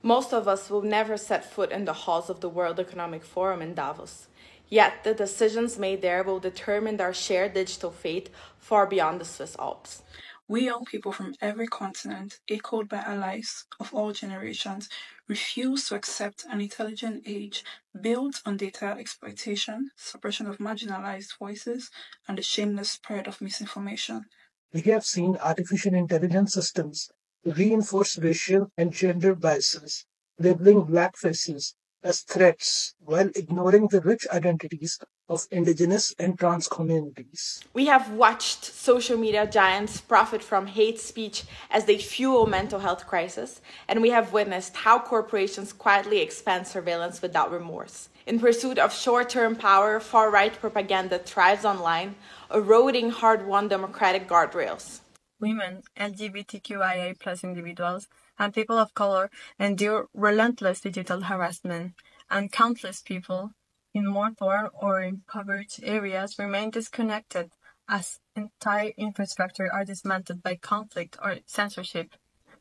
Most of us will never set foot in the halls of the World Economic Forum in Davos. Yet the decisions made there will determine our shared digital fate far beyond the Swiss Alps. We young people from every continent, echoed by allies of all generations, refuse to accept an intelligent age built on data exploitation, suppression of marginalized voices, and the shameless spread of misinformation. We have seen artificial intelligence systems reinforce racial and gender biases, labeling black faces as threats while ignoring the rich identities of indigenous and trans communities. We have watched social media giants profit from hate speech as they fuel mental health crisis, and we have witnessed how corporations quietly expand surveillance without remorse. In pursuit of short-term power, far-right propaganda thrives online, eroding hard-won democratic guardrails. Women, LGBTQIA+ individuals, and people of color endure relentless digital harassment, and countless people in more torn or impoverished areas remain disconnected as entire infrastructure are dismantled by conflict or censorship.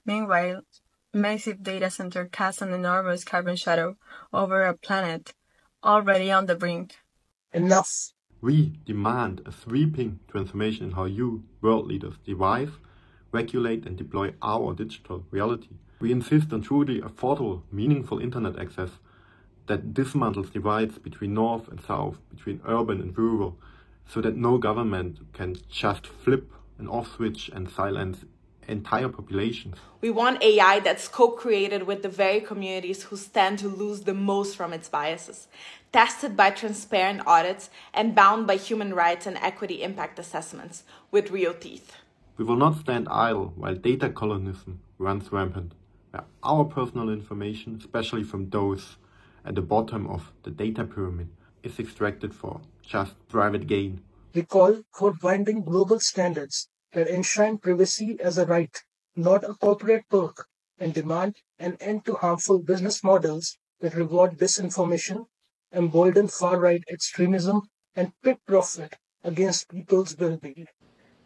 Meanwhile, massive data center cast an enormous carbon shadow over a planet already on the brink. Enough. We demand a sweeping transformation in how you, world leaders, devise, regulate and deploy our digital reality. We insist on truly affordable, meaningful internet access that dismantles divides between north and south, between urban and rural, so that no government can just flip an off switch and silence entire populations. We want AI that's co-created with the very communities who stand to lose the most from its biases, tested by transparent audits and bound by human rights and equity impact assessments with real teeth. We will not stand idle while data colonialism runs rampant, where our personal information, especially from those at the bottom of the data pyramid, is extracted for just private gain. We call for binding global standards that enshrine privacy as a right, not a corporate perk, and demand an end to harmful business models that reward disinformation, embolden far-right extremism, and pit profit against people's well-being.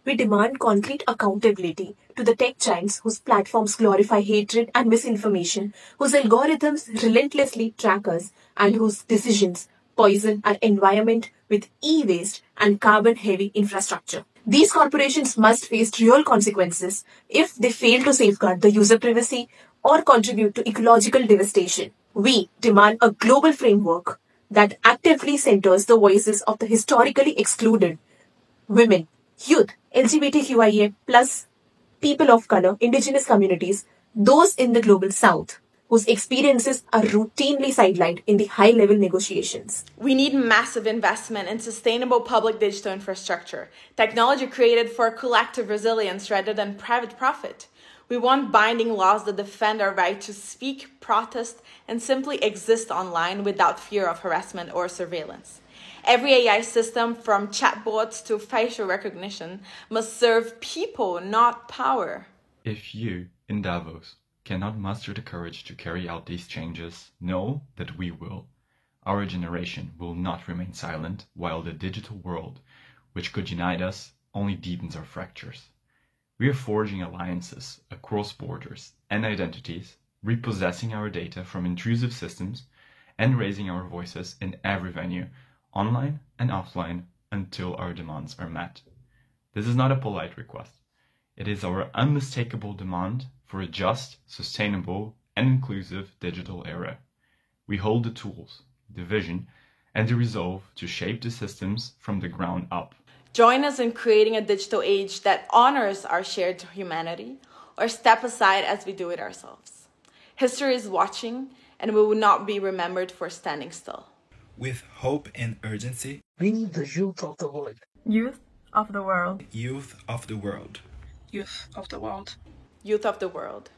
We demand concrete accountability to the tech giants whose platforms glorify hatred and misinformation, whose algorithms relentlessly track us, and whose decisions poison our environment with e-waste and carbon-heavy infrastructure. These corporations must face real consequences if they fail to safeguard the user privacy or contribute to ecological devastation. We demand a global framework that actively centers the voices of the historically excluded, women, youth, LGBTQIA+, people of color, indigenous communities, those in the global south, whose experiences are routinely sidelined in the high-level negotiations. We need massive investment in sustainable public digital infrastructure, technology created for collective resilience rather than private profit. We want binding laws that defend our right to speak, protest, and simply exist online without fear of harassment or surveillance. Every AI system, from chatbots to facial recognition, must serve people, not power. If you, in Davos, cannot muster the courage to carry out these changes, know that we will. Our generation will not remain silent while the digital world, which could unite us, only deepens our fractures. We are forging alliances across borders and identities, repossessing our data from intrusive systems, and raising our voices in every venue, online and offline, until our demands are met. This is not a polite request. It is our unmistakable demand for a just, sustainable, and inclusive digital era. We hold the tools, the vision, and the resolve to shape the systems from the ground up. Join us in creating a digital age that honors our shared humanity, or step aside as we do it ourselves. History is watching, and we will not be remembered for standing still. With hope and urgency, We, the youth of the world. Youth of the world. youth of the world. Youth of the world. Youth of the world.